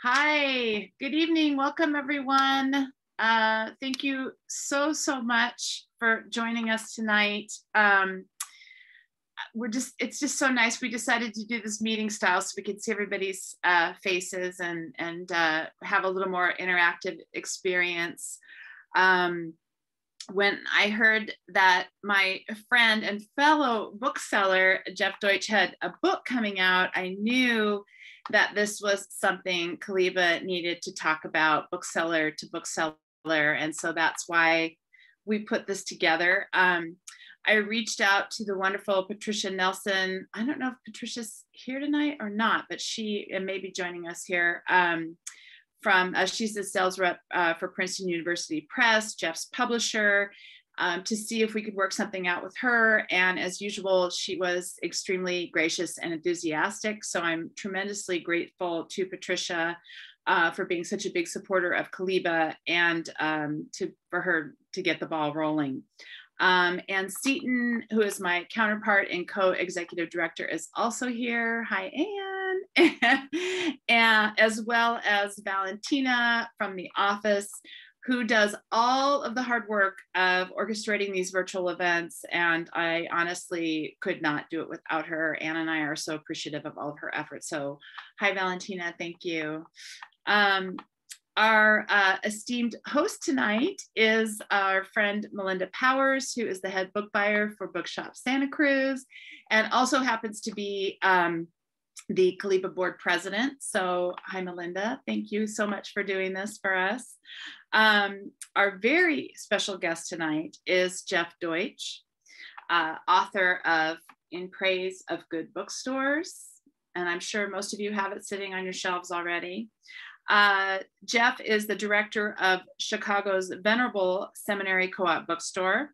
Hi, good evening. Welcome, everyone. Thank you so much for joining us tonight. It's just so nice. We decided to do this meeting style so we could see everybody's faces and have a little more interactive experience. When I heard that my friend and fellow bookseller, Jeff Deutsch, had a book coming out, I knew that this was something Kaliba needed to talk about, bookseller to bookseller. And so that's why we put this together. I reached out to the wonderful Patricia Nelson. I don't know if Patricia's here tonight or not, but she may be joining us here. She's the sales rep for Princeton University Press, Jeff's publisher, to see if we could work something out with her. And as usual, she was extremely gracious and enthusiastic. So I'm tremendously grateful to Patricia for being such a big supporter of Kaliba and for her to get the ball rolling. And Seton, who is my counterpart and co-executive director, is also here. Hi, Anne. And as well as Valentina from the office, who does all of the hard work of orchestrating these virtual events. And I honestly could not do it without her. Anne and I are so appreciative of all of her efforts. So hi, Valentina, thank you. Our esteemed host tonight is our friend Melinda Powers, who is the head book buyer for Bookshop Santa Cruz, and also happens to be the Kaliba board president. So hi, Melinda. Thank you so much for doing this for us. Our very special guest tonight is Jeff Deutsch, author of In Praise of Good Bookstores. And I'm sure most of you have it sitting on your shelves already. Jeff is the director of Chicago's venerable Seminary Co-op Bookstore,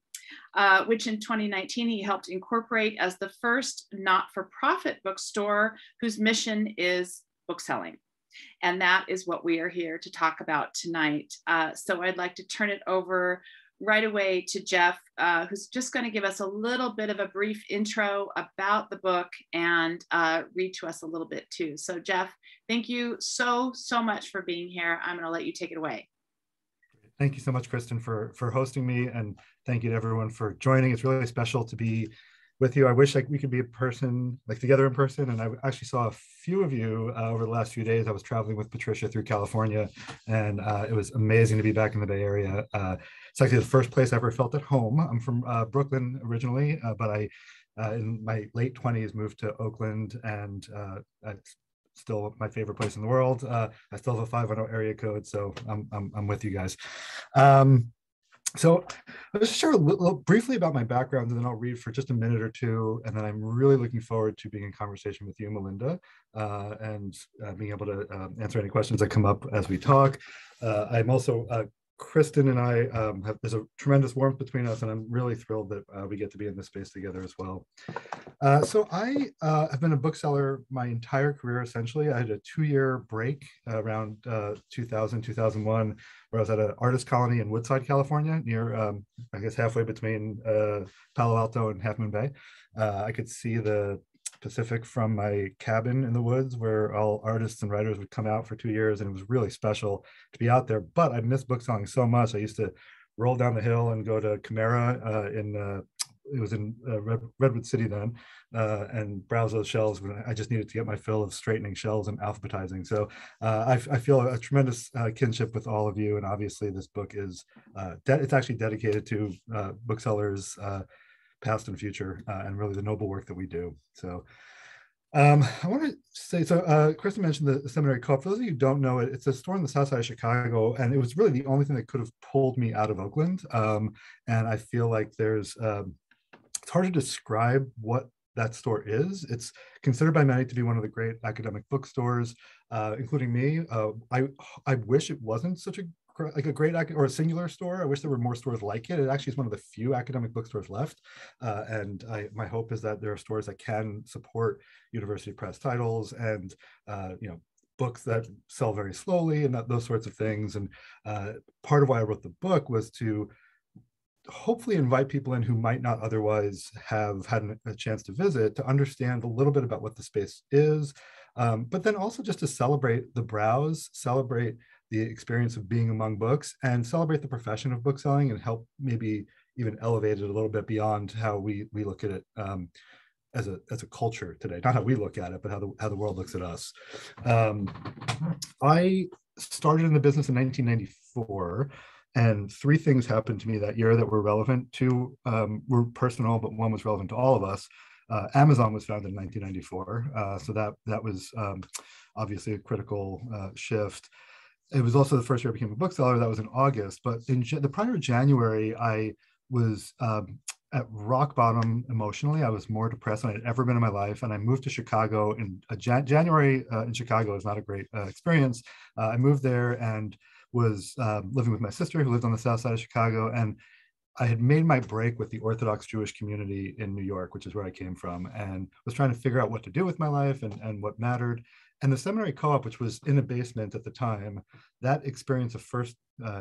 which in 2019 he helped incorporate as the first not-for-profit bookstore whose mission is bookselling. And that is what we are here to talk about tonight. So I'd like to turn it over right away to Jeff, who's just going to give us a little bit of a brief intro about the book and read to us a little bit too. So Jeff, thank you so much for being here. I'm going to let you take it away. Thank you so much, Kristen, for hosting me, and thank you to everyone for joining. It's really special to be with you. I wish we could be together in person, and I actually saw a few of you over the last few days. I was traveling with Patricia through California, and it was amazing to be back in the Bay Area. It's actually the first place I ever felt at home. I'm from Brooklyn originally, but I, in my late 20s, moved to Oakland, and it's still my favorite place in the world. I still have a 510 area code, so I'm with you guys. So I'll just share a little briefly about my background, and then I'll read for just a minute or two. And then I'm really looking forward to being in conversation with you, Melinda, and being able to answer any questions that come up as we talk. I'm also, Kristen and I there's a tremendous warmth between us, and I'm really thrilled that we get to be in this space together as well. So I have been a bookseller my entire career, essentially. I had a 2-year break around 2000, 2001, where I was at an artist colony in Woodside, California, near, I guess, halfway between Palo Alto and Half Moon Bay. I could see the Pacific from my cabin in the woods, where all artists and writers would come out for 2 years, and it was really special to be out there. But I missed bookselling so much. I used to roll down the hill and go to Chimera it was in Redwood City then, and browse those shelves when I just needed to get my fill of straightening shelves and alphabetizing. So I feel a tremendous kinship with all of you, and obviously this book is it's actually dedicated to booksellers past and future, and really the noble work that we do. So I want to say, Kristen mentioned the Seminary Co-op. For those of you who don't know it, it's a store on the south side of Chicago, and it was really the only thing that could have pulled me out of Oakland. And I feel like it's hard to describe what that store is. It's considered by many to be one of the great academic bookstores, including me. I wish it wasn't such a great or a singular store. I wish there were more stores like it. It actually is one of the few academic bookstores left. And my hope is that there are stores that can support university press titles and books that sell very slowly and those sorts of things. And part of why I wrote the book was to hopefully invite people in who might not otherwise have had a chance to visit, to understand a little bit about what the space is, but then also just to celebrate the browse, celebrate the experience of being among books, and celebrate the profession of bookselling, and help maybe even elevate it a little bit beyond how we look at it as a culture today. Not how we look at it, but how the world looks at us. I started in the business in 1994, and three things happened to me that year that were relevant. Two were personal, but one was relevant to all of us. Amazon was founded in 1994, so that was obviously a critical shift. It was also the first year I became a bookseller. That was in August, but in the prior January, I was at rock bottom emotionally. I was more depressed than I'd ever been in my life, and I moved to Chicago in January. In Chicago is not a great experience. I moved there and was living with my sister, who lived on the south side of Chicago, and I had made my break with the Orthodox Jewish community in New York, which is where I came from, and was trying to figure out what to do with my life and what mattered. And the seminary co-op, which was in a basement at the time, that experience of first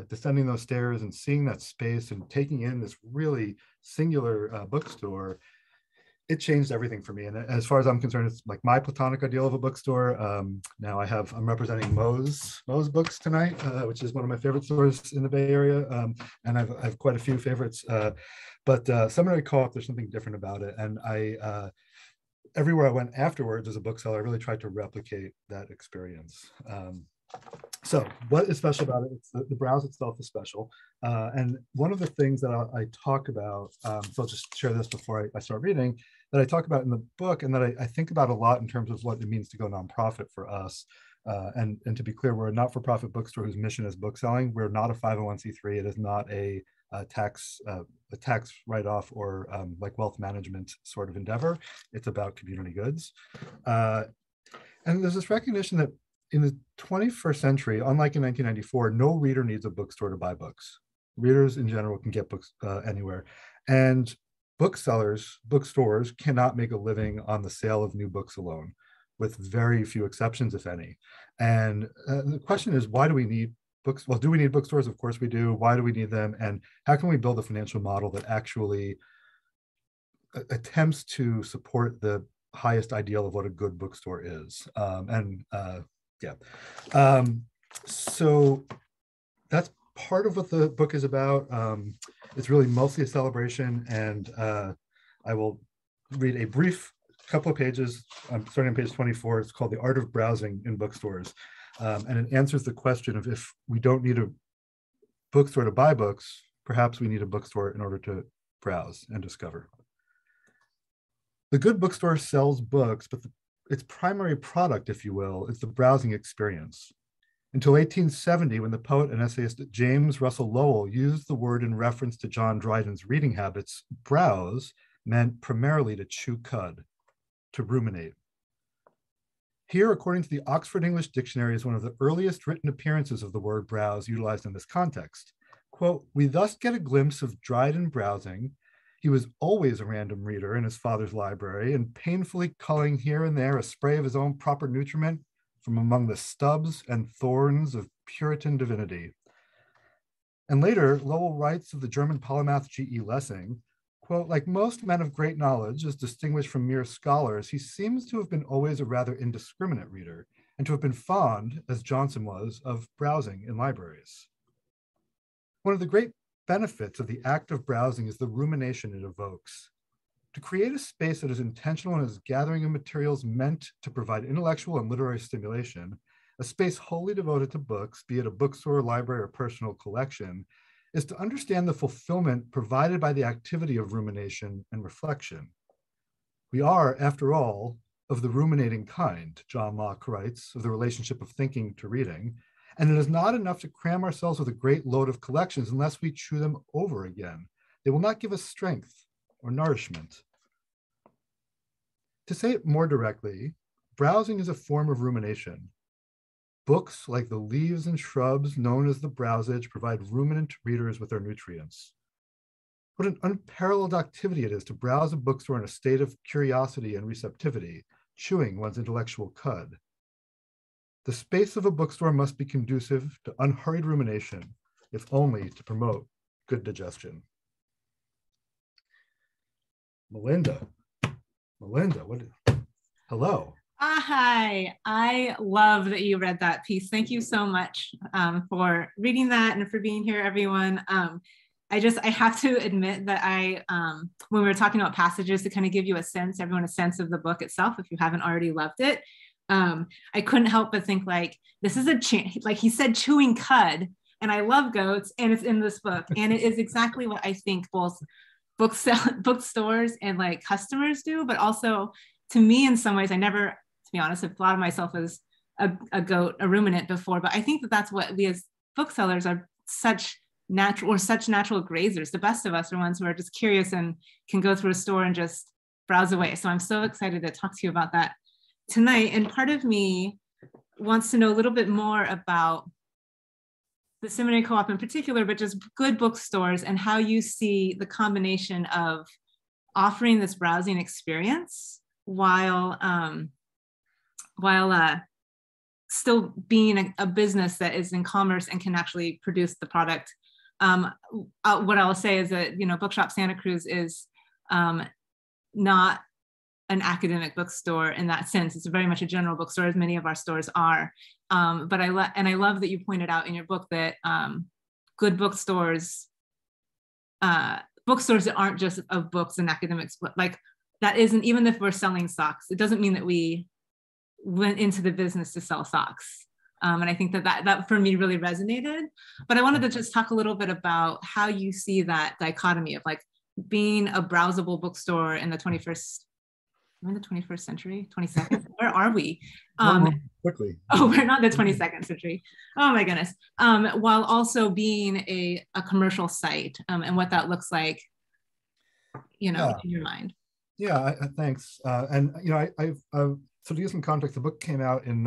descending those stairs and seeing that space and taking in this really singular bookstore, it changed everything for me. And as far as I'm concerned, it's like my platonic ideal of a bookstore. Now I'm representing Moe's Books tonight, which is one of my favorite stores in the Bay Area. And I've quite a few favorites, but Seminary Co-op, there's something different about it. And everywhere I went afterwards as a bookseller, I really tried to replicate that experience. So what is special about it? It's the browse itself is special. And one of the things that I talk about, so I'll just share this before I start reading, that I talk about in the book, and that I think about a lot in terms of what it means to go nonprofit for us. And to be clear, we're a not-for-profit bookstore whose mission is bookselling. We're not a 501c3. It is not a tax write-off or like wealth management sort of endeavor. It's about community goods. And there's this recognition that in the 21st century, unlike in 1994, no reader needs a bookstore to buy books. Readers in general can get books anywhere. And bookstores cannot make a living on the sale of new books alone, with very few exceptions, if any. And the question is, why do we need books? Well, do we need bookstores? Of course we do. Why do we need them? And how can we build a financial model that actually attempts to support the highest ideal of what a good bookstore is? So that's part of what the book is about. It's really mostly a celebration, and I will read a brief couple of pages. I'm starting on page 24. It's called The Art of Browsing in Bookstores. And it answers the question of, if we don't need a bookstore to buy books, perhaps we need a bookstore in order to browse and discover. The good bookstore sells books, but its primary product, if you will, is the browsing experience. Until 1870, when the poet and essayist James Russell Lowell used the word in reference to John Dryden's reading habits, browse meant primarily to chew cud, to ruminate. Here, according to the Oxford English Dictionary, is one of the earliest written appearances of the word browse utilized in this context. Quote, "We thus get a glimpse of Dryden browsing. He was always a random reader in his father's library, and painfully culling here and there a spray of his own proper nutriment from among the stubs and thorns of Puritan divinity." And later, Lowell writes of the German polymath G.E. Lessing, quote, "Like most men of great knowledge, as distinguished from mere scholars, he seems to have been always a rather indiscriminate reader, and to have been fond, as Johnson was, of browsing in libraries." One of the great benefits of the act of browsing is the rumination it evokes. To create a space that is intentional in its gathering of materials meant to provide intellectual and literary stimulation, a space wholly devoted to books, be it a bookstore, library, or personal collection, is to understand the fulfillment provided by the activity of rumination and reflection. We are, after all, of the ruminating kind, John Locke writes, of the relationship of thinking to reading, and it is not enough to cram ourselves with a great load of collections unless we chew them over again. They will not give us strength or nourishment. To say it more directly, browsing is a form of rumination. Books, like the leaves and shrubs known as the browsage, provide ruminant readers with their nutrients. What an unparalleled activity it is to browse a bookstore in a state of curiosity and receptivity, chewing one's intellectual cud. The space of a bookstore must be conducive to unhurried rumination, if only to promote good digestion. Melinda, hello. Hi, I love that you read that piece. Thank you so much for reading that and for being here, everyone. I have to admit that when we were talking about passages to kind of give you everyone a sense of the book itself, if you haven't already loved it, I couldn't help but think like, this is like he said, chewing cud, and I love goats, and it's in this book. And it is exactly what I think both bookstores and like customers do, but also to me, in some ways, I never, to be honest, have thought of myself as a goat, a ruminant before, but I think that that's what we as booksellers are such natural grazers. The best of us are ones who are just curious and can go through a store and just browse away. So I'm so excited to talk to you about that tonight. And part of me wants to know a little bit more about the Seminary Co-op in particular, but just good bookstores and how you see the combination of offering this browsing experience while still being a business that is in commerce and can actually produce the product. What I'll say is that, Bookshop Santa Cruz is not an academic bookstore in that sense. It's very much a general bookstore, as many of our stores are. But I love that you pointed out in your book that good bookstores, bookstores that aren't just of books and academics, but like that isn't, even if we're selling socks, it doesn't mean that we went into the business to sell socks. And I think that for me really resonated. But I wanted to just talk a little bit about how you see that dichotomy of like being a browsable bookstore in the 21st century, 22nd. Where are we? Quickly. Oh, we're not the 22nd century. Oh my goodness. While also being a commercial site, and what that looks like, in your mind. Yeah, thanks. So to give some context, the book came out in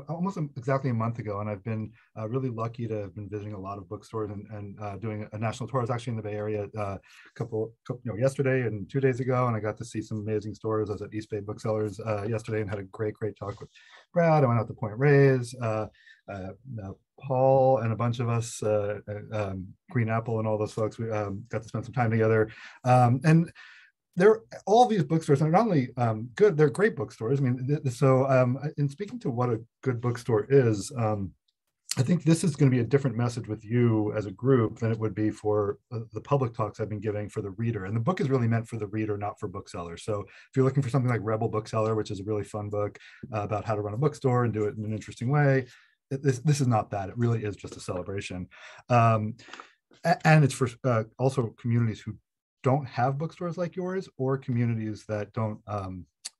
almost exactly a month ago, and I've been really lucky to have been visiting a lot of bookstores and doing a national tour. I was actually in the Bay Area yesterday and 2 days ago, and I got to see some amazing stores. I was at East Bay Booksellers yesterday and had a great talk with Brad. I went out to Point Reyes, Paul and a bunch of us, Green Apple and all those folks. We got to spend some time together, and all these bookstores are not only good, they're great bookstores. I mean, in speaking to what a good bookstore is, I think this is going to be a different message with you as a group than it would be for the public talks I've been giving for the reader. And the book is really meant for the reader, not for booksellers. So if you're looking for something like Rebel Bookseller, which is a really fun book about how to run a bookstore and do it in an interesting way, this is not that. It really is just a celebration. And it's for also communities who don't have bookstores like yours, or communities that don't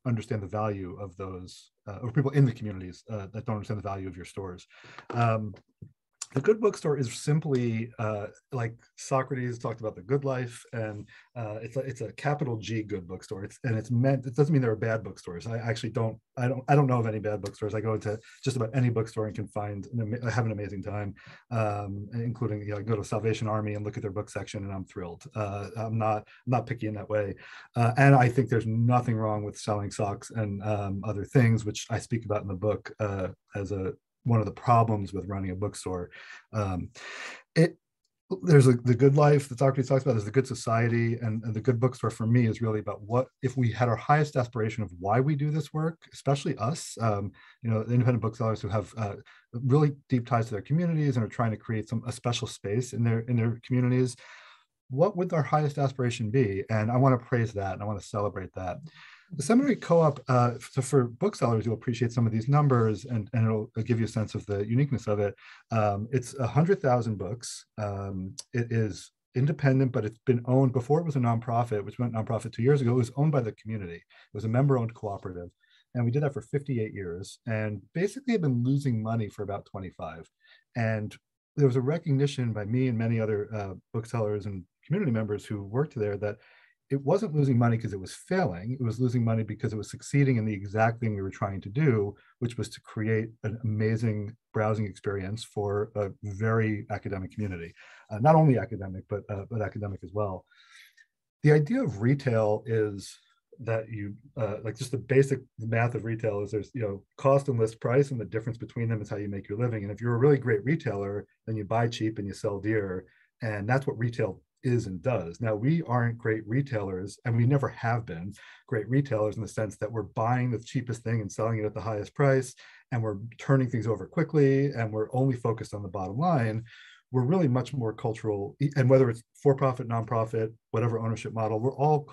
understand the value of those, or people in the communities that don't understand the value of your stores. The good bookstore is simply like Socrates talked about the good life, and it's a capital G good bookstore. It doesn't mean there are bad bookstores. I don't know of any bad bookstores. I go into just about any bookstore and can have an amazing time, including go to Salvation Army and look at their book section, and I'm thrilled. I'm not picky in that way, and I think there's nothing wrong with selling socks and other things, which I speak about in the book as one of the problems with running a bookstore. There's the good life that Socrates talks about. There's the good society, and the good bookstore for me is really about what if we had our highest aspiration of why we do this work, especially us, the independent booksellers who have really deep ties to their communities and are trying to create a special space in their communities. What would our highest aspiration be? And I want to praise that, and I want to celebrate that. The Seminary Co-op, so for booksellers, you'll appreciate some of these numbers, and it'll give you a sense of the uniqueness of it. It's 100,000 books. It is independent, but it's been owned, before it was a nonprofit, which went nonprofit 2 years ago, it was owned by the community. It was a member-owned cooperative. And we did that for 58 years, and basically have been losing money for about 25. And there was a recognition by me and many other booksellers and community members who worked there that it wasn't losing money because it was failing. It was losing money because it was succeeding in the exact thing we were trying to do, which was to create an amazing browsing experience for a very academic community. Not only academic, but academic as well. The idea of retail is that you, like just the basic math of retail is there's, cost and list price, and the difference between them is how you make your living. And if you're a really great retailer, then you buy cheap and you sell dear. And that's what retail is and does. Now, we aren't great retailers, and we never have been great retailers in the sense that we're buying the cheapest thing and selling it at the highest price, and we're turning things over quickly, and we're only focused on the bottom line. We're really much more cultural, and whether it's for-profit, nonprofit, whatever ownership model, we're all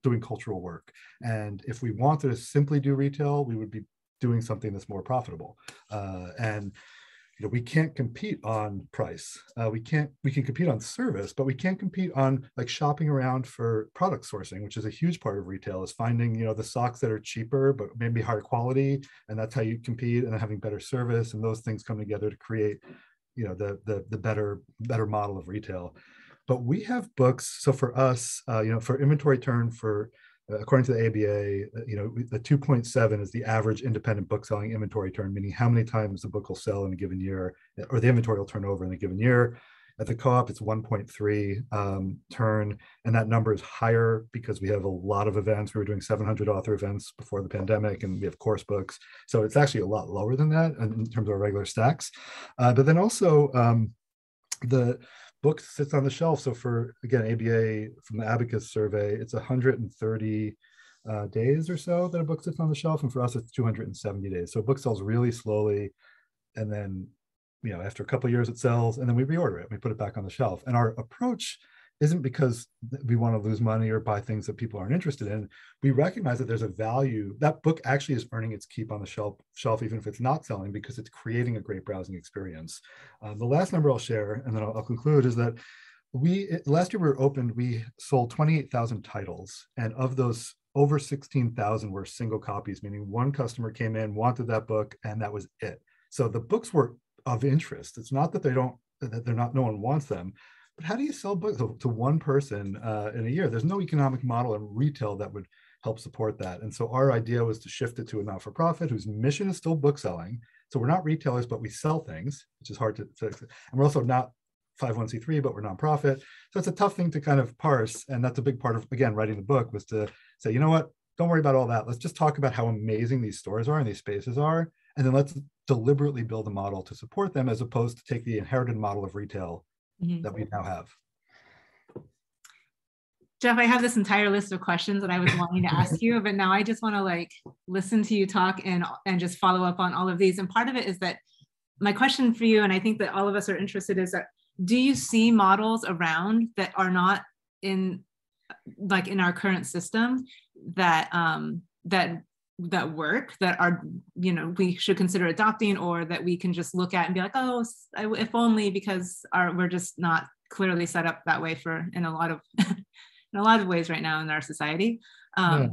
doing cultural work. And if we wanted to simply do retail, we would be doing something that's more profitable. And we can't compete on price. We can compete on service, but we can't compete on like shopping around for product sourcing, which is a huge part of retail, is finding, the socks that are cheaper, but maybe higher quality. And that's how you compete, and then having better service, and those things come together to create, the better model of retail. But we have books. So for us, for inventory turn, according to the ABA, the 2.7 is the average independent book selling inventory turn, meaning how many times the book will sell in a given year, or the inventory will turn over in a given year. At the co-op, it's 1.3 turn, and that number is higher because we have a lot of events. We were doing 700 author events before the pandemic, and we have course books. So it's actually a lot lower than that in terms of our regular stacks. But then also, the book sits on the shelf. So for, again, ABA, from the Abacus survey, it's 130 days or so that a book sits on the shelf. And for us, it's 270 days. So a book sells really slowly. And then, after a couple of years it sells, and then we reorder it. We put it back on the shelf. And our approach isn't because we want to lose money or buy things that people aren't interested in. We recognize that there's a value. That book actually is earning its keep on the shelf, even if it's not selling, because it's creating a great browsing experience. The last number I'll share, and then I'll conclude, is that last year we were opened, we sold 28,000 titles. And of those, over 16,000 were single copies, meaning one customer came in, wanted that book, and that was it. So the books were of interest. It's not that no one wants them. But how do you sell books to one person in a year? There's no economic model in retail that would help support that. And so our idea was to shift it to a not-for-profit whose mission is still book selling. So we're not retailers, but we sell things, which is hard to fix. And we're also not 501c3, but we're nonprofit. So it's a tough thing to kind of parse. And that's a big part of, again, writing the book, was to say, you know what, don't worry about all that. Let's just talk about how amazing these stores are and these spaces are. And then let's deliberately build a model to support them, as opposed to take the inherited model of retail that we now have. Jeff, I have this entire list of questions that I was wanting to ask you, but now I just want to listen to you talk and just follow up on all of these. And part of it is that my question for you, and I think that all of us are interested, is that, do you see models around that are not in our current system that work, that are, we should consider adopting, or that we can just look at and be like, oh, if only, because we're just not clearly set up that way in a lot of ways right now in our society. I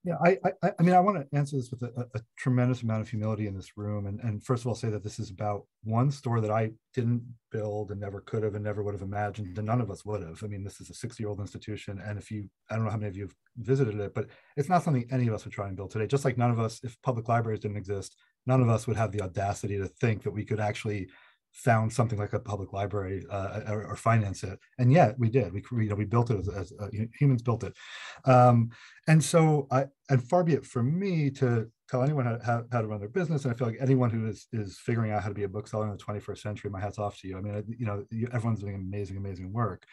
want to answer this with a tremendous amount of humility in this room. And first of all, say that this is about one store that I didn't build and never could have and never would have imagined, and none of us would have. I mean, this is a 60-year-old institution. And I don't know how many of you have visited it, but it's not something any of us would try and build today. Just like none of us, if public libraries didn't exist, none of us would have the audacity to think that we could actually found something like a public library or finance it. And yet we did. We built it as humans built it. And so far be it from me to tell anyone how to run their business. And I feel like anyone who is figuring out how to be a bookseller in the 21st century, my hat's off to you. I mean, everyone's doing amazing work.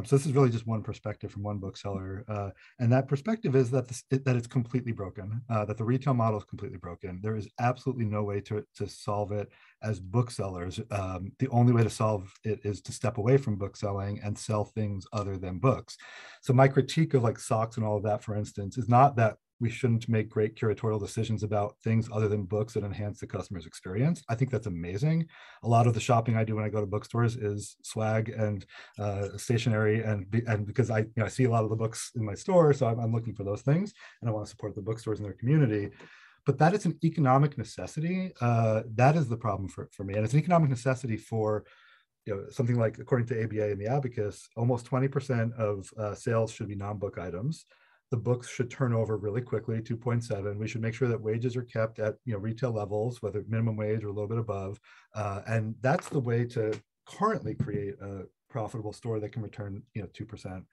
So this is really just one perspective from one bookseller. And that perspective is that it's completely broken, that the retail model is completely broken. There is absolutely no way to solve it as booksellers. The only way to solve it is to step away from bookselling and sell things other than books. So my critique of socks and all of that, for instance, is not that we shouldn't make great curatorial decisions about things other than books that enhance the customer's experience. I think that's amazing. A lot of the shopping I do when I go to bookstores is swag and stationery, and because I see a lot of the books in my store, so I'm looking for those things, and I want to support the bookstores in their community. But that is an economic necessity. That is the problem for me, and it's an economic necessity for something like, according to ABA and the Abacus, almost 20% of sales should be non-book items. The books should turn over really quickly, 2.7. We should make sure that wages are kept at retail levels, whether minimum wage or a little bit above. And that's the way to currently create a profitable store that can return 2%.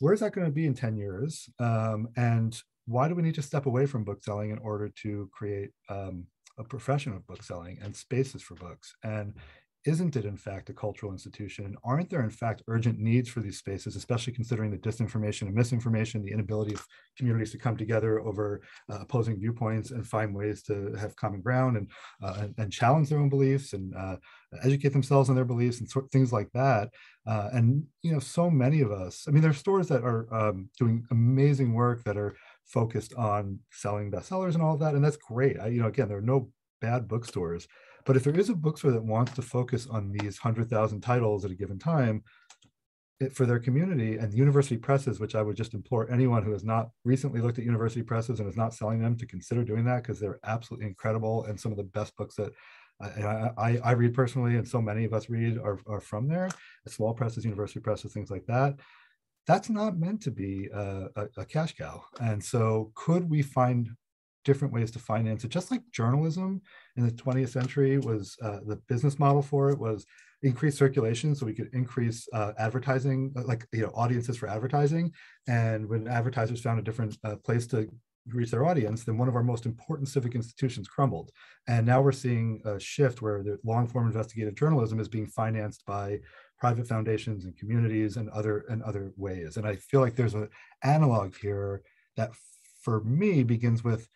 Where is that going to be in 10 years? And why do we need to step away from bookselling in order to create a profession of bookselling and spaces for books? And isn't it in fact a cultural institution? And aren't there in fact urgent needs for these spaces, especially considering the disinformation and misinformation, the inability of communities to come together over opposing viewpoints and find ways to have common ground and challenge their own beliefs and educate themselves on their beliefs and things like that. And so many of us, I mean, there's stores that are doing amazing work that are focused on selling bestsellers and all of that, and that's great. Again, there are no bad bookstores, but if there is a bookstore that wants to focus on these 100,000 titles at a given time for their community, and university presses, which I would just implore anyone who has not recently looked at university presses and is not selling them to consider doing that, because they're absolutely incredible, and some of the best books that I read personally, and so many of us read, are from there. Small presses, university presses, things like that. That's not meant to be a cash cow. And so could we find different ways to finance it? Just like journalism in the 20th century was, the business model for it was increase circulation so we could increase advertising, audiences for advertising. And when advertisers found a different place to reach their audience, then one of our most important civic institutions crumbled. And now we're seeing a shift where the long form investigative journalism is being financed by private foundations and communities and other ways. And I feel like there's an analog here that for me begins with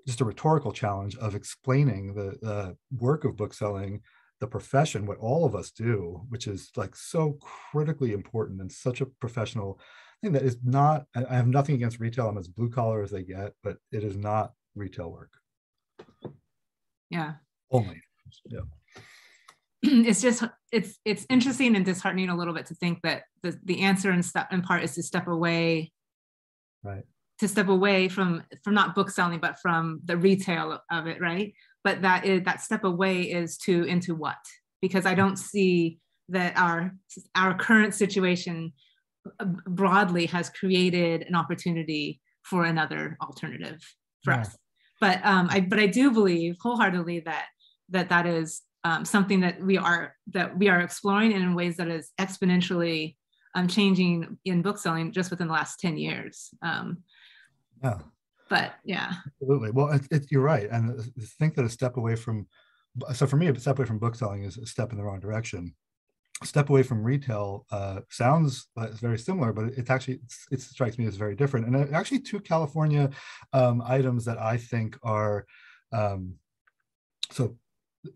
just a rhetorical challenge of explaining the work of bookselling, the profession, what all of us do, which is like so critically important and such a professional thing that is not, I have nothing against retail. I'm as blue collar as they get, but it is not retail work. Yeah. Only. Yeah. It's just, it's interesting and disheartening a little bit to think that the answer in part is to step away. Right. To step away from not bookselling, but from the retail of it, right? But that step away is into what? Because I don't see that our current situation broadly has created an opportunity for another alternative for us. But I do believe wholeheartedly that is something that we are exploring in ways that is exponentially changing in bookselling just within the last 10 years. Yeah. But yeah. Absolutely. Well, you're right. And think that a step away from, so for me, a step away from bookselling is a step in the wrong direction. A step away from retail sounds very similar, but it strikes me as very different. And actually two California items that I think are, so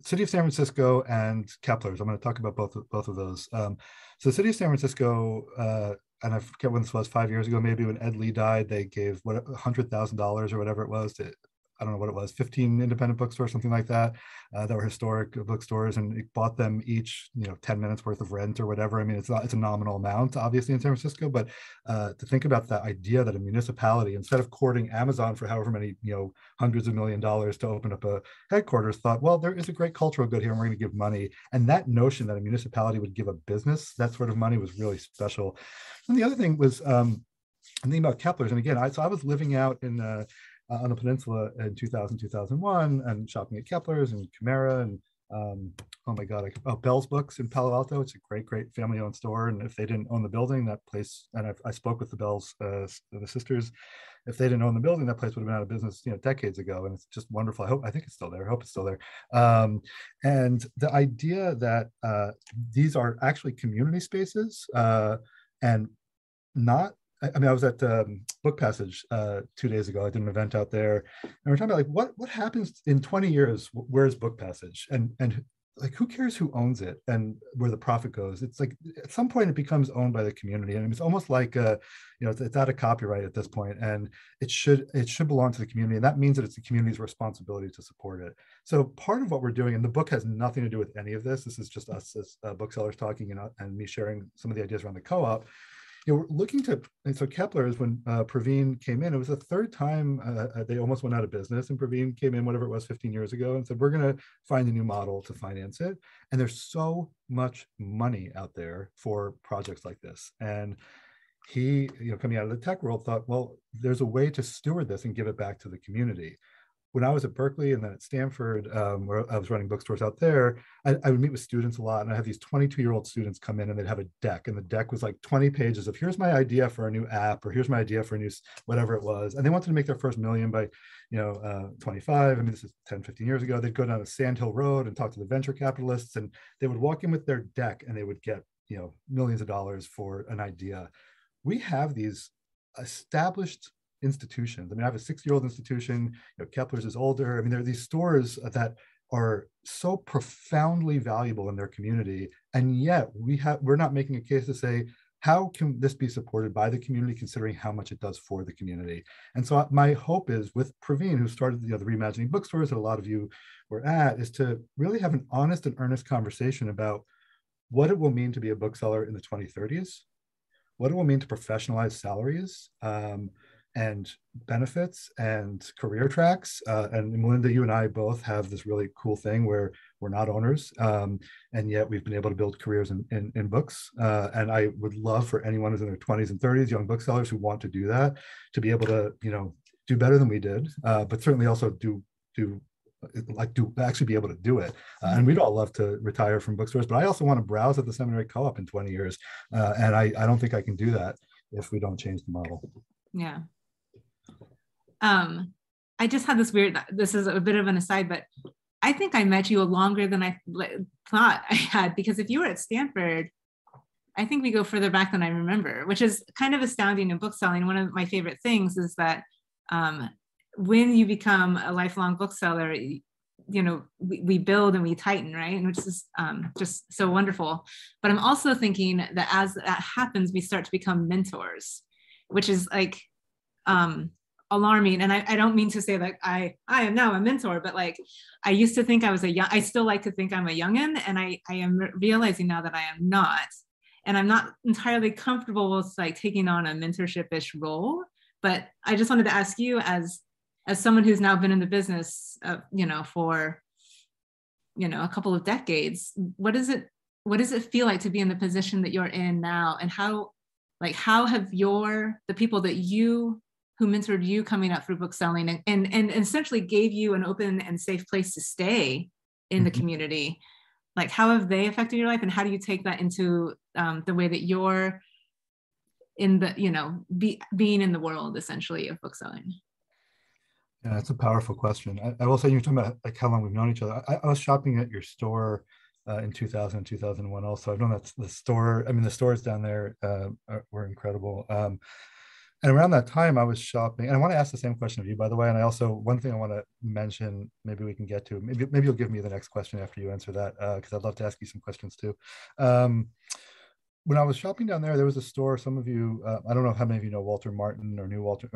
City of San Francisco and Kepler's. I'm going to talk about both of those. So City of San Francisco, and I forget when this was, 5 years ago, maybe, when Ed Lee died, they gave $100,000 or whatever it was to, I don't know what it was, 15 independent bookstores, something like that, that were historic bookstores, and it bought them each, 10 minutes worth of rent or whatever. I mean, it's a nominal amount, obviously, in San Francisco, but to think about the idea that a municipality, instead of courting Amazon for however many, hundreds of $1 million to open up a headquarters, thought, well, there is a great cultural good here, and we're going to give money. And that notion that a municipality would give a business that sort of money was really special. And the other thing was, I'm thinking about Kepler's, and again, I was living out in on the peninsula in 2000, 2001, and shopping at Kepler's and Chimera and oh my God, Bell's Books in Palo Alto. It's a great family-owned store. And if they didn't own the building, that place, and I spoke with the Bells, the sisters, if they didn't own the building, that place would have been out of business, decades ago. And it's just wonderful. I think it's still there. I hope it's still there. And the idea that these are actually community spaces and not, I mean, I was at Book Passage 2 days ago. I did an event out there, and we're talking about like what happens in 20 years. Where's Book Passage, and like who cares who owns it and where the profit goes? It's like at some point it becomes owned by the community, and it's almost like it's out of copyright at this point, and it should belong to the community, and that means that it's the community's responsibility to support it. So part of what we're doing, and the book has nothing to do with any of this. This is just us as booksellers talking and me sharing some of the ideas around the co-op. We're looking to, and so Kepler's, when Praveen came in, it was the third time they almost went out of business, and Praveen came in, whatever it was, 15 years ago, and said, we're going to find a new model to finance it. And there's so much money out there for projects like this. And he, coming out of the tech world, thought, well, there's a way to steward this and give it back to the community. when I was at Berkeley and then at Stanford, where I was running bookstores out there, I would meet with students a lot, and I had these 22-year-old students come in and they'd have a deck, and the deck was like 20 pages of here's my idea for a new app, or here's my idea for a new whatever it was, and they wanted to make their first million by 25. I mean, this is 10, 15 years ago. They'd go down to Sand Hill Road and talk to the venture capitalists, and they would walk in with their deck and they would get millions of dollars for an idea. We have these established institutions. I mean, I have a 6-year-old institution, Kepler's is older. I mean, there are these stores that are so profoundly valuable in their community, and yet we're not making a case to say, how can this be supported by the community, considering how much it does for the community? And so my hope is, with Praveen, who started the Reimagining Bookstores that a lot of you were at, is to really have an honest and earnest conversation about what it will mean to be a bookseller in the 2030s, what it will mean to professionalize salaries, and benefits and career tracks. And Melinda, you and I both have this really cool thing where we're not owners, and yet we've been able to build careers in books. And I would love for anyone who's in their 20s and 30s, young booksellers who want to do that, to be able to, do better than we did, but certainly also do actually be able to do it. And we'd all love to retire from bookstores, but I also want to browse at the seminary co-op in 20 years. And I don't think I can do that if we don't change the model. Yeah. I just had this is a bit of an aside, but I think I met you longer than I thought I had, because if you were at Stanford, I think we go further back than I remember, which is kind of astounding in bookselling. One of my favorite things is that when you become a lifelong bookseller, we build and we tighten, right? And which is just so wonderful. But I'm also thinking that as that happens, we start to become mentors, which is like alarming. And I don't mean to say that I am now a mentor, but like I used to think I still like to think I'm a youngin', and I am realizing now that I am not. And I'm not entirely comfortable with like taking on a mentorship-ish role. But I just wanted to ask you, as someone who's now been in the business, for, a couple of decades, what does it feel like to be in the position that you're in now? And how have the people who mentored you coming up through bookselling and essentially gave you an open and safe place to stay in the community, like how have they affected your life? And how do you take that into the way that you're in the, being in the world essentially of bookselling? Yeah, that's a powerful question. I will say, you're talking about like how long we've known each other. I was shopping at your store in 2000 and 2001 also. I've known that the store, the stores down there were incredible. And around that time I was shopping, and I want to ask the same question of you, by the way. And I also, one thing I want to mention, maybe we can get to, maybe you'll give me the next question after you answer that, because I'd love to ask you some questions too. When I was shopping down there was a store, some of you, I don't know how many of you know Walter Martin or knew Walter,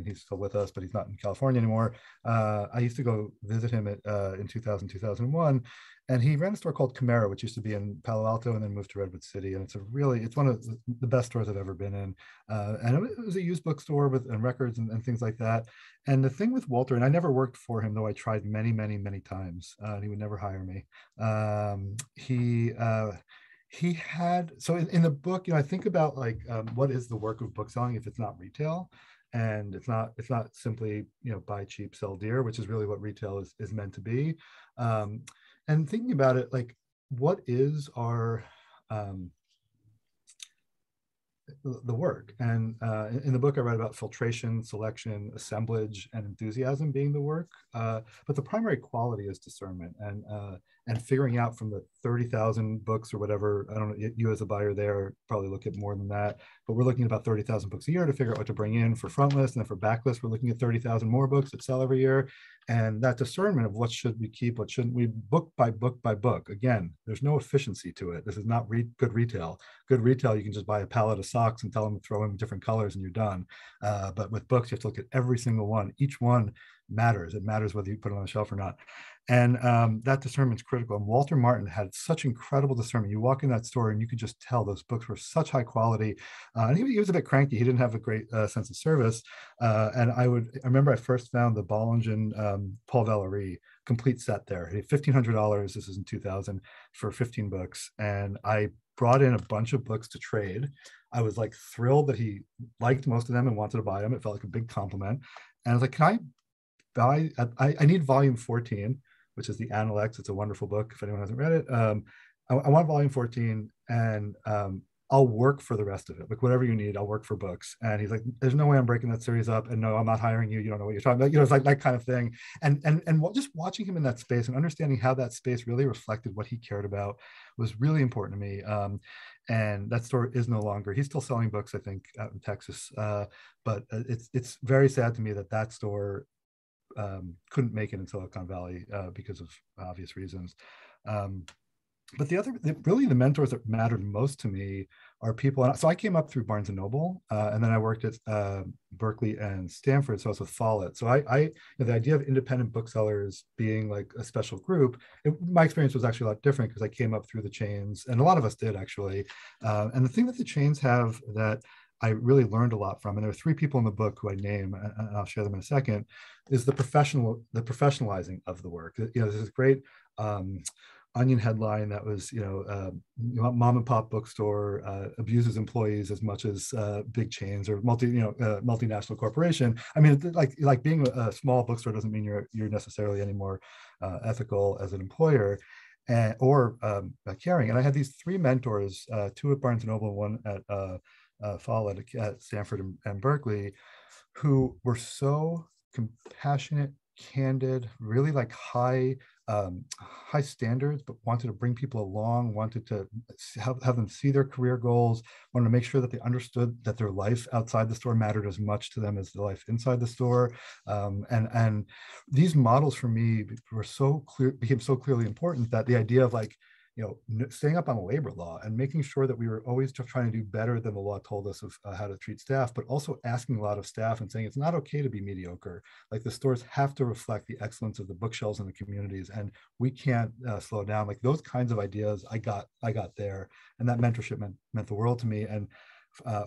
he's still with us, but he's not in California anymore. I used to go visit him in 2000, 2001, and he ran a store called Camaro, which used to be in Palo Alto and then moved to Redwood City. And it's one of the best stores I've ever been in. And it was a used bookstore and records and things like that. And the thing with Walter, and I never worked for him, though I tried many, many, many times, and he would never hire me. He had, so in the book, I think about like what is the work of bookselling if it's not retail, and it's not simply buy cheap, sell dear, which is really what retail is meant to be. And thinking about it, like what is our the work? And in the book I write about filtration, selection, assemblage, and enthusiasm being the work, but the primary quality is discernment and figuring out from the 30,000 books or whatever. I don't know, you as a buyer there probably look at more than that, but we're looking at about 30,000 books a year to figure out what to bring in for front list, and then for backlist we're looking at 30,000 more books that sell every year. And that discernment of what should we keep, what shouldn't we, book by book by book. Again, there's no efficiency to it. This is not good retail. Good retail, you can just buy a pallet of socks and tell them to throw in different colors and you're done. But with books, you have to look at every single one. Each one matters. It matters whether you put it on the shelf or not. And that discernment is critical. And Walter Martin had such incredible discernment. You walk in that store and you could just tell those books were such high quality. And he was a bit cranky. He didn't have a great sense of service. And I remember I first found the Bollingen Paul Valery complete set there. He had $1,500. This is in 2000 for 15 books. And I brought in a bunch of books to trade. I was like thrilled that he liked most of them and wanted to buy them. It felt like a big compliment. And I was like, can I I need volume 14, which is the Analects. It's a wonderful book if anyone hasn't read it. I want volume 14, and I'll work for the rest of it. Like whatever you need, I'll work for books. And he's like, there's no way I'm breaking that series up. And no, I'm not hiring you. You don't know what you're talking about. You know, it's like that kind of thing. And just watching him in that space and understanding how that space really reflected what he cared about was really important to me. And that store is no longer, he's still selling books, I think, out in Texas. But it's very sad to me that that store couldn't make it in Silicon Valley because of obvious reasons. But really the mentors that mattered most to me are people. So I came up through Barnes and Noble, and then I worked at Berkeley and Stanford. So I was with Follett. So the idea of independent booksellers being like a special group, my experience was actually a lot different because I came up through the chains, and a lot of us did actually. And the thing that the chains have that I really learned a lot from, and there are 3 people in the book who I name, and I'll share them in a second, is the professionalizing of the work. You know, there's this great Onion headline that was, mom and pop bookstore abuses employees as much as big chains or multinational corporation. I mean, like being a small bookstore doesn't mean you're necessarily any more ethical as an employer or caring. And I had these 3 mentors, 2 at Barnes and Noble, 1 at Follett at Stanford and Berkeley, who were so compassionate, candid, really like high standards, but wanted to bring people along, wanted to have them see their career goals, wanted to make sure that they understood that their life outside the store mattered as much to them as the life inside the store. And these models for me became so clearly important that the idea of like, staying up on labor law and making sure that we were always trying to do better than the law told us of how to treat staff, but also asking a lot of staff and saying it's not okay to be mediocre. Like the stores have to reflect the excellence of the bookshelves and the communities, and we can't slow down. Like those kinds of ideas I got there, and that mentorship meant the world to me. And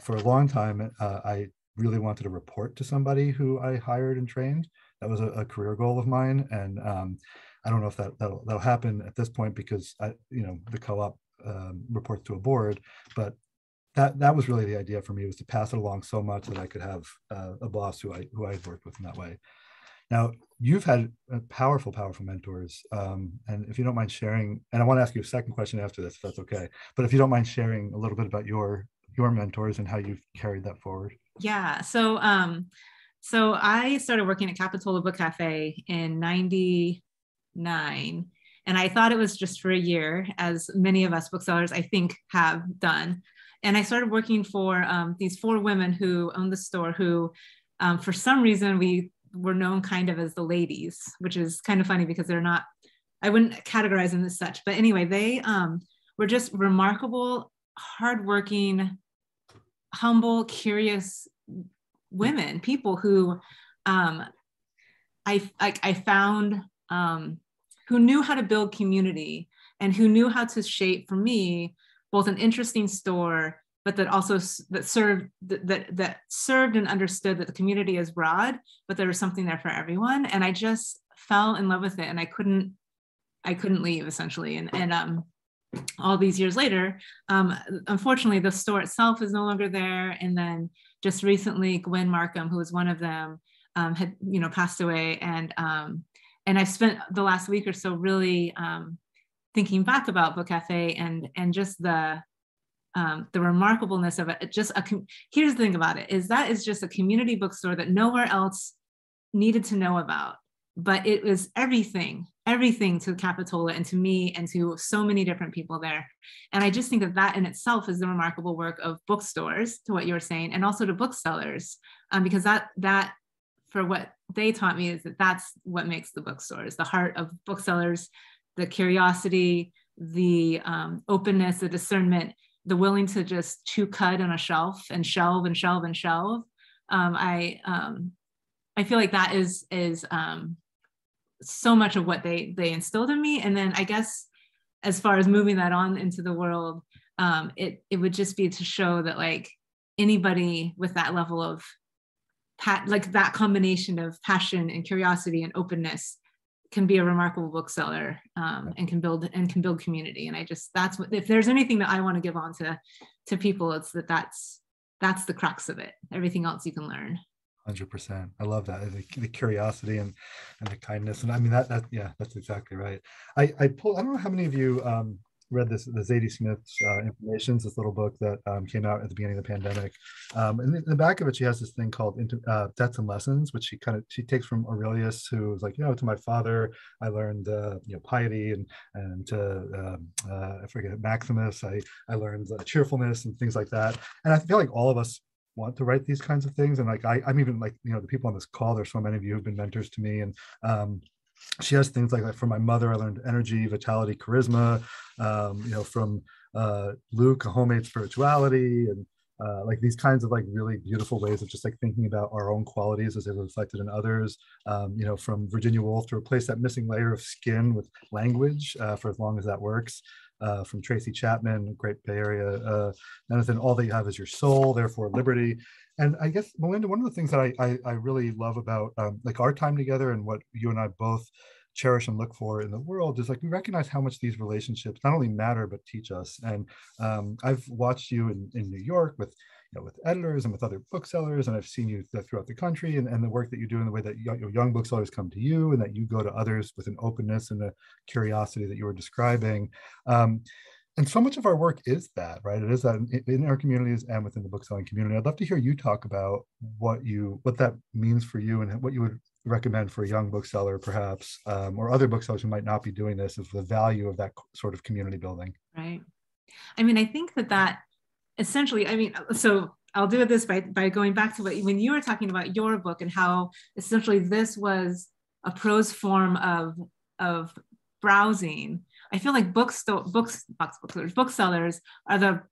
for a long time, I really wanted to report to somebody who I hired and trained. That was a career goal of mine, and I don't know if that'll happen at this point because the co-op reports to a board, but that was really the idea for me, was to pass it along so much that I could have a boss who I've worked with in that way. Now, you've had powerful mentors, and if you don't mind sharing, and I want to ask you a second question after this, if that's okay, but if you don't mind sharing a little bit about your mentors and how you've carried that forward. Yeah, so I started working at Capitola Book Cafe in '99, and I thought it was just for a year, as many of us booksellers I think have done. And I started working for these 4 women who owned the store, who for some reason we were known kind of as the ladies, which is kind of funny because they're not, I wouldn't categorize them as such, but anyway, they were just remarkable, hardworking, humble, curious women, people who I found who knew how to build community and who knew how to shape, for me, both an interesting store, but that also served and understood that the community is broad, but there was something there for everyone. And I just fell in love with it, and I couldn't leave, essentially. And all these years later, unfortunately, the store itself is no longer there. And then just recently, Gwen Markham, who was one of them, had passed away. And I spent the last week or so really thinking back about Book Cafe and just the remarkableness of it. Here's the thing about it, is that is just a community bookstore that nowhere else needed to know about, but it was everything to Capitola and to me and to so many different people there. And I just think that in itself is the remarkable work of bookstores, to what you were saying, and also to booksellers, because that for what they taught me is that's what makes the bookstores, the heart of booksellers, the curiosity, the openness, the discernment, the willing to just chew cud on a shelf and shelve and shelve and shelve. I feel like that is so much of what they instilled in me. And then I guess as far as moving that on into the world, it would just be to show that like anybody with that level of like that combination of passion and curiosity and openness can be a remarkable bookseller, and can build community. And that's what, if there's anything that I want to give on to people, it's that's the crux of it. Everything else you can learn. 100%. I love that. The curiosity and the kindness. And I mean, yeah, that's exactly right. I don't know how many of you read the Zadie Smith's Informations, this little book that came out at the beginning of the pandemic. And in the back of it, she has this thing called Debts and Lessons, which she takes from Aurelius, who was like, to my father, I learned, piety, and to, I forget, Maximus, I learned cheerfulness and things like that. And I feel like all of us want to write these kinds of things. And like, I'm even like, the people on this call, there's so many of you who've been mentors to me. And she has things like that. From my mother, I learned energy, vitality, charisma, from Luke, a homemade spirituality, and like these kinds of like really beautiful ways of just like thinking about our own qualities as they were reflected in others. From Virginia Woolf, to replace that missing layer of skin with language for as long as that works. From Tracy Chapman, great Bay Area, Jonathan, all that you have is your soul, therefore liberty. And I guess, Melinda, one of the things that I really love about like our time together and what you and I both cherish and look for in the world is like we recognize how much these relationships not only matter but teach us. And I've watched you in New York with with editors and with other booksellers, and I've seen you throughout the country, and the work that you do in the way that young booksellers come to you and that you go to others with an openness and a curiosity that you were describing. And so much of our work is that, right? It is that in our communities and within the bookselling community. I'd love to hear you talk about what that means for you and what you would recommend for a young bookseller, perhaps, or other booksellers who might not be doing this, of the value of that sort of community building. Right. I mean, I think that essentially, so I'll do this by going back to when you were talking about your book and how essentially this was a prose form of browsing. I feel like booksellers are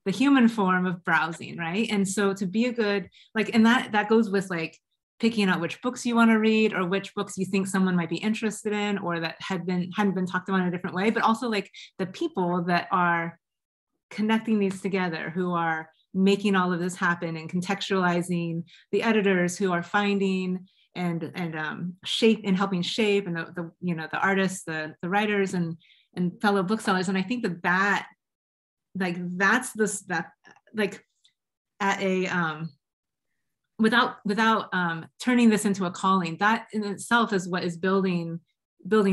the human form of browsing, right? And so to be a good, and that goes with picking out which books you want to read, or which books you think someone might be interested in, or that hadn't been talked about in a different way, but also the people that are connecting these together, who are making all of this happen and contextualizing, the editors who are finding and shape and helping shape, and the artists, the writers and fellow booksellers. And I think that at a without turning this into a calling, that in itself is what is building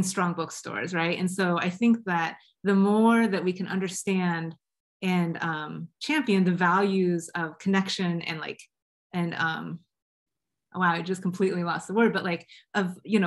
strong bookstores, right? And so I think that the more that we can understand and champion the values of connection and wow, I just completely lost the word, but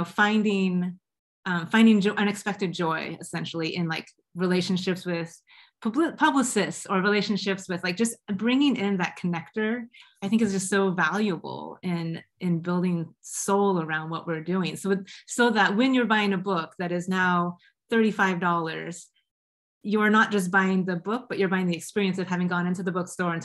finding unexpected joy, essentially, in relationships with publicists, or relationships with just bringing in that connector, I think is just so valuable in building soul around what we're doing. So that when you're buying a book that is now $35, you're not just buying the book, but you're buying the experience of having gone into the bookstore and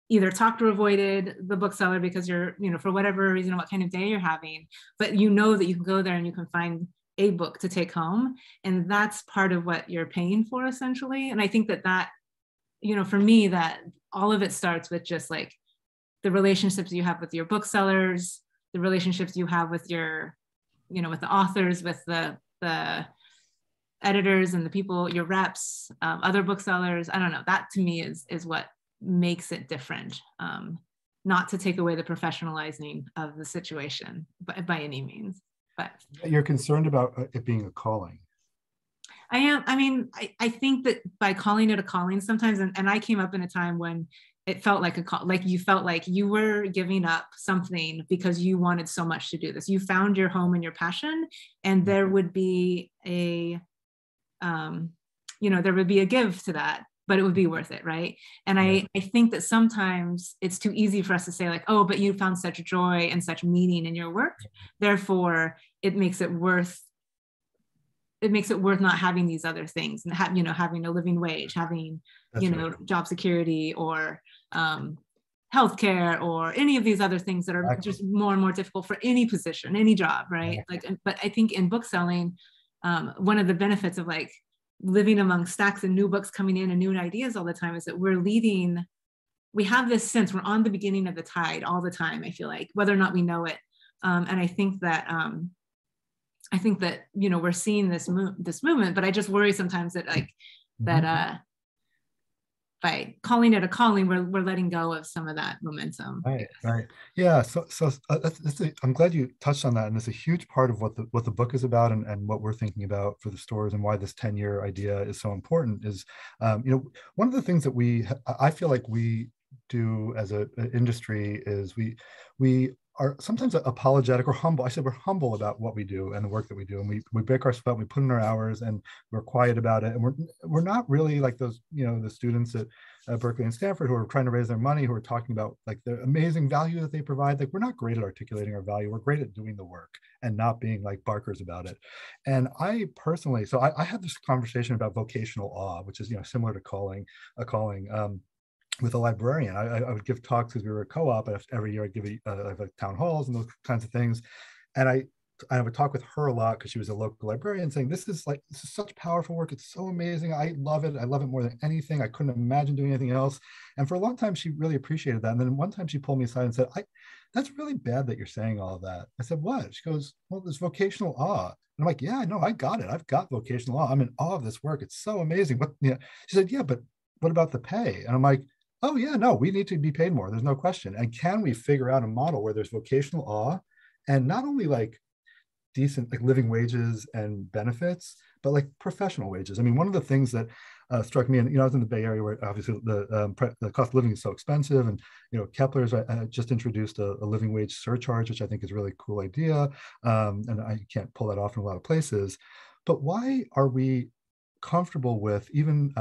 either talked or avoided the bookseller because you're, for whatever reason, what kind of day you're having, but that you can go there and you can find a book to take home. And that's part of what you're paying for, essentially. And I think that for me, that all of it starts with just the relationships you have with your booksellers, the relationships you have with your, with the authors, with the editors and the people, your reps, other booksellers. I don't know, that to me is what makes it different. Not to take away the professionalizing of the situation by any means. But you're concerned about it being a calling. I am. I mean, I think that by calling it a calling sometimes, and I came up in a time when it felt like a call, you felt like you were giving up something because you wanted so much to do this. You found your home and your passion, and there would be there would be a give to that, but it would be worth it, right? And I think that sometimes it's too easy for us to say oh, but you found such joy and such meaning in your work, therefore it makes it worth not having these other things, and having a living wage, having job security, or healthcare, or any of these other things that are just more and more difficult for any position, any job, right? But I think in bookselling, one of the benefits of living among stacks and new books coming in and new ideas all the time is that we have this sense we're on the beginning of the tide all the time, I feel like, whether or not we know it. And I think that we're seeing this movement, but I just worry sometimes that by calling it a calling, we're letting go of some of that momentum. Right, right. Yeah. I'm glad you touched on that, and it's a huge part of what the book is about, and what we're thinking about for the stores, and why this 10-year idea is so important. Is one of the things that I feel like we do as an industry is we are sometimes apologetic or humble. I said we're humble about what we do and the work that we do, and we break our sweat, we put in our hours, and we're quiet about it, and we're not really like those the students at Berkeley and Stanford who are trying to raise their money, who are talking about like the amazing value that they provide. Like, we're not great at articulating our value. We're great at doing the work and not being like barkers about it. And I personally, so I had this conversation about vocational awe, which is similar to a calling. With a librarian, I would give talks because we were a co-op. Every year I'd give like town halls and those kinds of things. And I would talk with her a lot because she was a local librarian, saying, this is such powerful work. It's so amazing. I love it. I love it more than anything. I couldn't imagine doing anything else. And for a long time, she really appreciated that. And then one time she pulled me aside and said, that's really bad that you're saying all of that. I said, what? She goes, well, there's vocational awe. And I'm like, yeah, no, I got it. I've got vocational awe. I'm in awe of this work. It's so amazing. But she said, yeah, but what about the pay? And I'm like, oh yeah, no, we need to be paid more. There's no question. And can we figure out a model where there's vocational awe and not only like decent like living wages and benefits, but like professional wages? I mean, one of the things that struck me, and I was in the Bay Area where obviously the cost of living is so expensive, and Kepler's just introduced a living wage surcharge, which I think is a really cool idea, and I can't pull that off in a lot of places. But why are we comfortable with even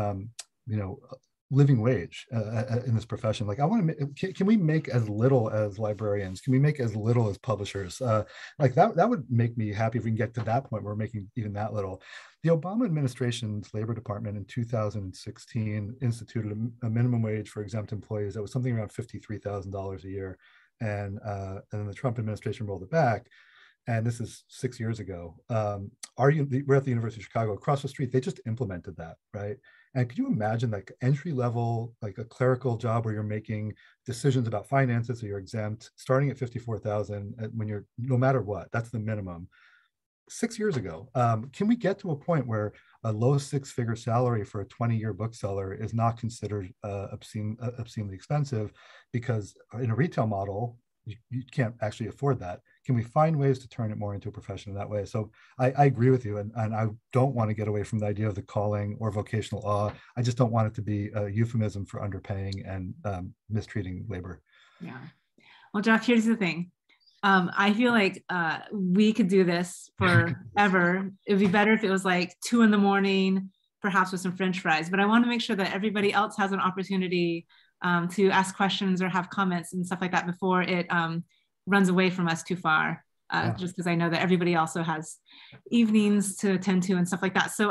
living wage in this profession? Like, I want to can we make as little as librarians? Can we make as little as publishers? Like that would make me happy if we can get to that point where we're making even that little. The Obama administration's Labor Department in 2016 instituted a minimum wage for exempt employees that was something around $53,000 a year, and then the Trump administration rolled it back. And this is 6 years ago. We're at the University of Chicago. Across the street, they just implemented that, right? And could you imagine like entry level, like a clerical job where you're making decisions about finances, so you're exempt, starting at 54,000 when you're, no matter what, that's the minimum. 6 years ago, can we get to a point where a low six-figure salary for a 20-year bookseller is not considered obscenely expensive? Because in a retail model, you can't actually afford that. Can we find ways to turn it more into a profession in that way? So I agree with you, and I don't want to get away from the idea of the calling or vocational awe. I just don't want it to be a euphemism for underpaying and mistreating labor. Yeah. Well, Jack, here's the thing. I feel like we could do this forever. It would be better if it was like 2 a.m, perhaps with some French fries. But I want to make sure that everybody else has an opportunity to ask questions or have comments and stuff like that before it runs away from us too far, just because I know that everybody also has evenings to attend to and stuff like that. So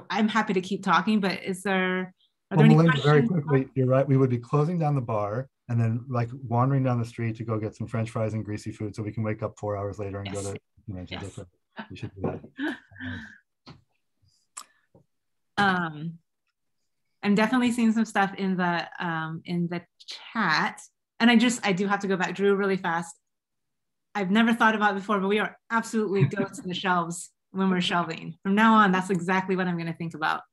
I'm happy to keep talking, but are there any Melinda, questions? very quickly, you're right. We would be closing down the bar and then like wandering down the street to go get some French fries and greasy food so we can wake up 4 hours later and go to convention. Yes. We should do that. I'm definitely seeing some stuff in the chat. And I do have to go back, Drew, really fast. I've never thought about it before, but we are absolutely goats in the shelves when we're shelving. From now on, that's exactly what I'm going to think about.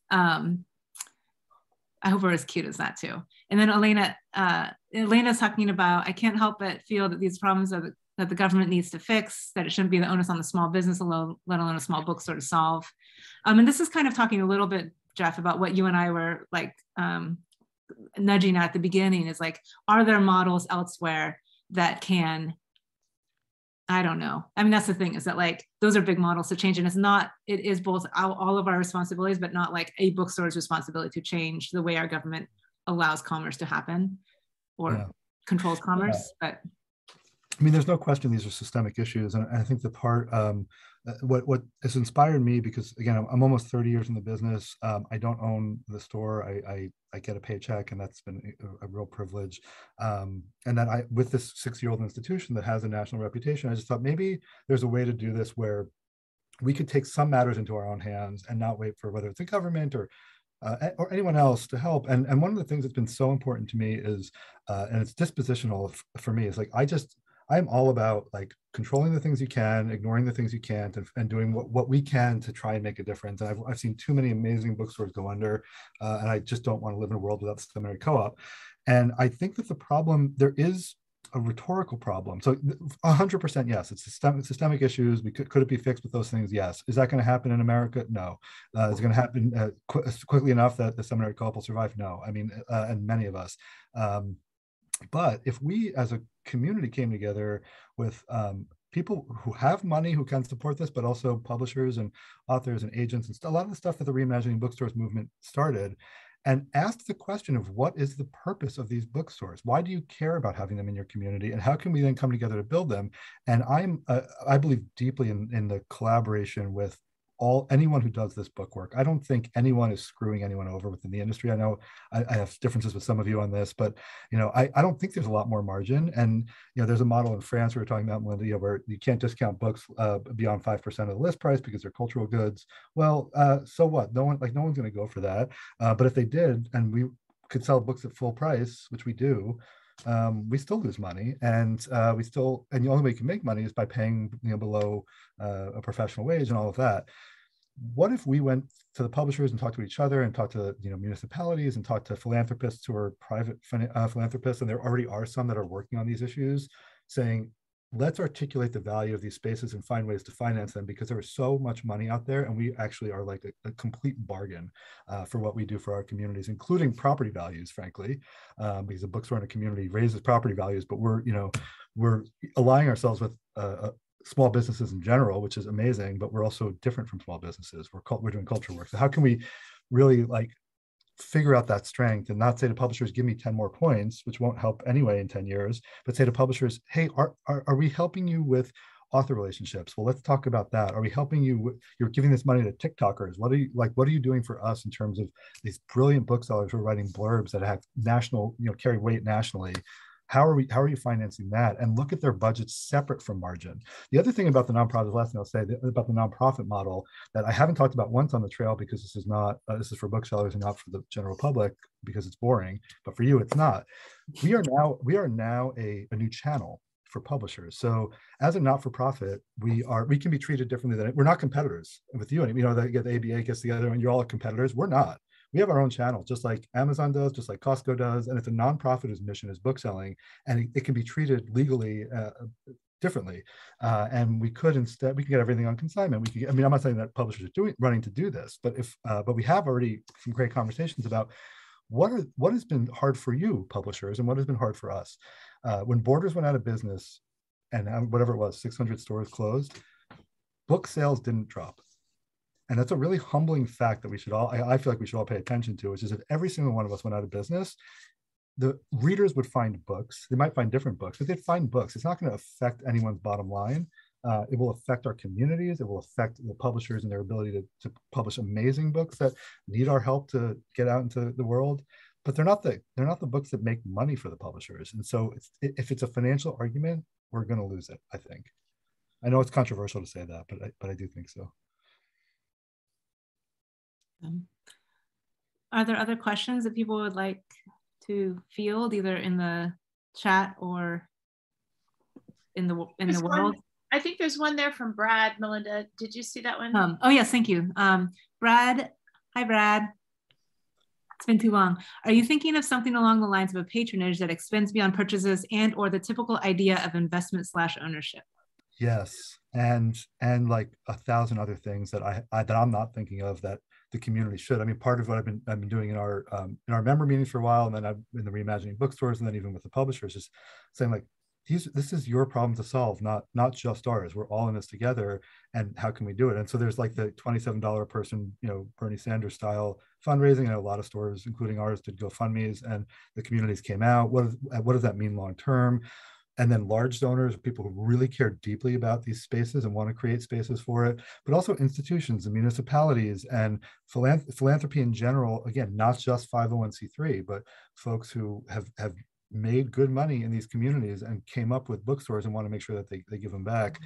I hope we're as cute as that too. And then Elena's talking about, I can't help but feel that these problems are that the government needs to fix, that it shouldn't be the onus on the small business alone, let alone a small bookstore to solve. And this is kind of talking a little bit, Jeff, about what you and I were like nudging at the beginning, is like, are there models elsewhere that can, I don't know. I mean, that's the thing, is that like, those are big models to change. And it is both all of our responsibilities, but not like a bookstore's responsibility to change the way our government allows commerce to happen or controls commerce. But I mean, there's no question these are systemic issues. And I think the part, what has inspired me, because again, I'm almost 30 years in the business. I don't own the store. I get a paycheck, and that's been a real privilege. And then with this 6-year-old institution that has a national reputation, I just thought maybe there's a way to do this where we could take some matters into our own hands and not wait for whether it's a government or anyone else to help. And one of the things that's been so important to me is, and it's dispositional for me, is like, I'm all about like controlling the things you can, ignoring the things you can't, and doing what we can to try and make a difference. And I've seen too many amazing bookstores go under, and I just don't want to live in a world without the seminary co-op. And I think that the problem, there is a rhetorical problem. So 100% yes, it's systemic issues. Could it be fixed with those things? Yes. Is that going to happen in America? No. Is it going to happen quickly enough that the seminary co-op will survive? No. I mean, and many of us. But if we as a community came together with people who have money who can support this, but also publishers and authors and agents and a lot of the stuff that the Reimagining Bookstores movement started, and asked the question of what is the purpose of these bookstores? Why do you care about having them in your community? And how can we then come together to build them? And I believe deeply in the collaboration with anyone who does this book work. I don't think anyone is screwing anyone over within the industry. I know I have differences with some of you on this, but I don't think there's a lot more margin. And there's a model in France we were talking about, Melinda, where you can't discount books beyond 5% of the list price because they're cultural goods. Well, so what? No one's going to go for that. But if they did, and we could sell books at full price, which we do, we still lose money, and the only way you can make money is by paying below a professional wage and all of that. What if we went to the publishers and talked to each other and talked to municipalities and talked to philanthropists who are private philanthropists, and there already are some that are working on these issues, saying, let's articulate the value of these spaces and find ways to finance them, because there is so much money out there, and we actually are like a complete bargain for what we do for our communities, including property values, frankly, because a bookstore in a community raises property values, but we're aligning ourselves with small businesses in general, which is amazing, but we're also different from small businesses. We're doing culture work. So how can we really figure out that strength and not say to publishers, give me 10 more points, which won't help anyway in 10 years, but say to publishers, hey, are we helping you with author relationships? Well, let's talk about that. Are we helping you? You're giving this money to TikTokers. What are you doing for us in terms of these brilliant booksellers who are writing blurbs that have national, carry weight nationally? How are you financing that? And look at their budgets separate from margin. The other thing about the nonprofit, last thing I'll say about the nonprofit model that I haven't talked about once on the trail, because this is for booksellers and not for the general public because it's boring, but for you it's not. We are now a new channel for publishers. So as a not-for-profit, we can be treated differently than we're not competitors with you. And the ABA gets together and you're all competitors. We're not. We have our own channel, just like Amazon does, just like Costco does, and it's a nonprofit whose mission is bookselling, and it can be treated legally differently. And we can get everything on consignment. I'm not saying that publishers are running to do this, but we have already some great conversations about what has been hard for you, publishers, and what has been hard for us. When Borders went out of business, and whatever it was, 600 stores closed, book sales didn't drop. And that's a really humbling fact that I feel like we should all pay attention to, which is if every single one of us went out of business, the readers would find books. They might find different books, but they'd find books. It's not going to affect anyone's bottom line. It will affect our communities. It will affect the publishers and their ability to publish amazing books that need our help to get out into the world. But they're not the books that make money for the publishers. And so if it's a financial argument, we're going to lose it, I think. I know it's controversial to say that, but I do think so. Are there other questions that people would like to field, either in the chat or in the world? I think there's one there from Brad. Melinda, did you see that one? Oh yes, thank you. Brad, hi Brad. It's been too long. Are you thinking of something along the lines of a patronage that extends beyond purchases and or the typical idea of investment/ownership? Yes, and like 1,000 other things that I'm not thinking of that the community should. I mean, part of what I've been doing in our member meetings for a while, and then I've in the Reimagining Bookstores, and then even with the publishers, is saying like, this is your problem to solve, not just ours. We're all in this together, and how can we do it? And so there's like the $27 person, Bernie Sanders style fundraising, and a lot of stores, including ours, did GoFundMe's, and the communities came out. What does that mean long term? And then large donors, people who really care deeply about these spaces and want to create spaces for it, but also institutions and municipalities and philanthropy in general. Again, not just 501c3, but folks who have made good money in these communities and came up with bookstores and want to make sure that they give them back.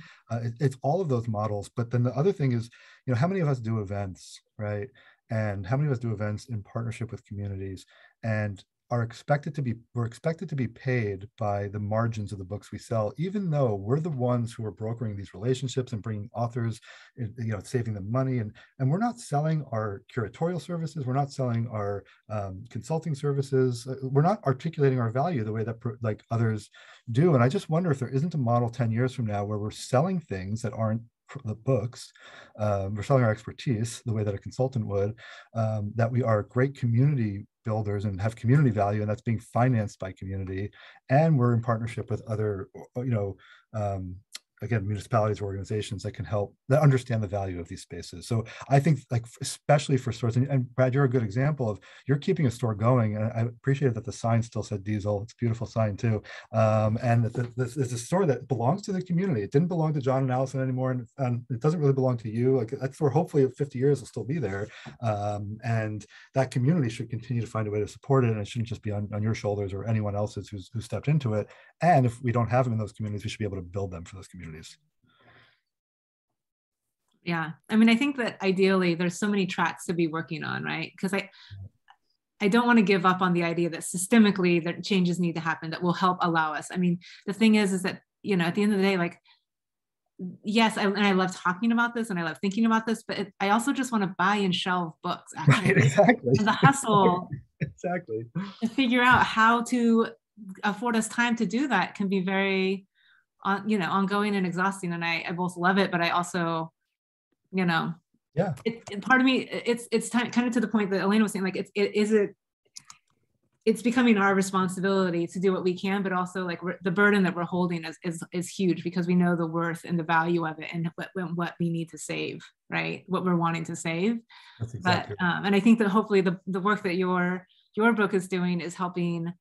It's all of those models. But then the other thing is, how many of us do events, right? And how many of us do events in partnership with communities? And we're expected to be paid by the margins of the books we sell, even though we're the ones who are brokering these relationships and bringing authors, saving them money. And we're not selling our curatorial services. We're not selling our consulting services. We're not articulating our value the way that like others do. And I just wonder if there isn't a model 10 years from now where we're selling things that aren't the books, we're selling our expertise the way that a consultant would, that we are great community builders and have community value, and that's being financed by community, and we're in partnership with other, again, municipalities or organizations that can help, that understand the value of these spaces. So I think, like, especially for stores, and Brad, you're a good example of, you're keeping a store going, and I appreciate that the sign still said Diesel. It's a beautiful sign too, and this is a store that belongs to the community. It didn't belong to John and Allison anymore, and it doesn't really belong to you. Like, that store, hopefully in 50 years will still be there, and that community should continue to find a way to support it, and it shouldn't just be on your shoulders or anyone else's who stepped into it. And if we don't have them in those communities, we should be able to build them for those communities. Yeah, I mean, I think that ideally there's so many tracks to be working on, right? Because I don't want to give up on the idea that systemically that changes need to happen that will help allow us. I mean, the thing is that, at the end of the day, like, yes, I love talking about this and I love thinking about this, but I also just want to buy and shelve books, actually. Right, exactly. And the hustle exactly. to figure out how to afford us time to do that can be very, ongoing and exhausting. And I both love it, but I also, yeah, part of me, it's kind of to the point that Elena was saying, like, it's becoming our responsibility to do what we can, but also, like, the burden that we're holding is huge, because we know the worth and the value of it and what we need to save, right? What we're wanting to save. That's exactly right. And I think that hopefully the work that your book is doing is helping,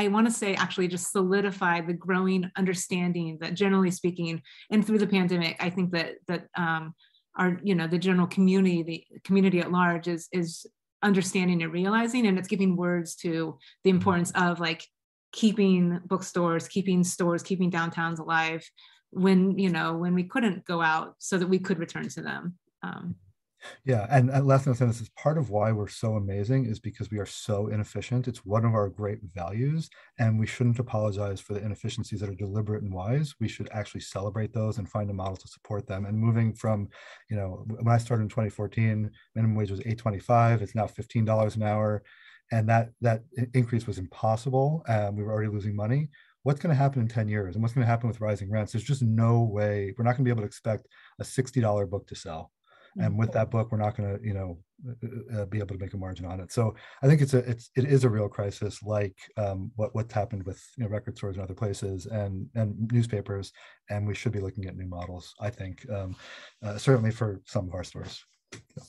I want to say, actually just solidify the growing understanding that, generally speaking, and through the pandemic, I think that our, the general community, the community at large is understanding and realizing, and it's giving words to the importance of, like, keeping bookstores, keeping stores, keeping downtowns alive when we couldn't go out, so that we could return to them. Yeah, and last thing I'll say, this is part of why we're so amazing, is because we are so inefficient. It's one of our great values, and we shouldn't apologize for the inefficiencies that are deliberate and wise. We should actually celebrate those and find a model to support them. And moving from, when I started in 2014, minimum wage was $8.25. It's now $15 an hour, and that increase was impossible. We were already losing money. What's going to happen in 10 years, and what's going to happen with rising rents? There's just no way. We're not going to be able to expect a $60 book to sell. And with that book, we're not going to, be able to make a margin on it. So I think it is a real crisis, like what's happened with record stores and other places and newspapers, and we should be looking at new models, I think, certainly for some of our stores. So.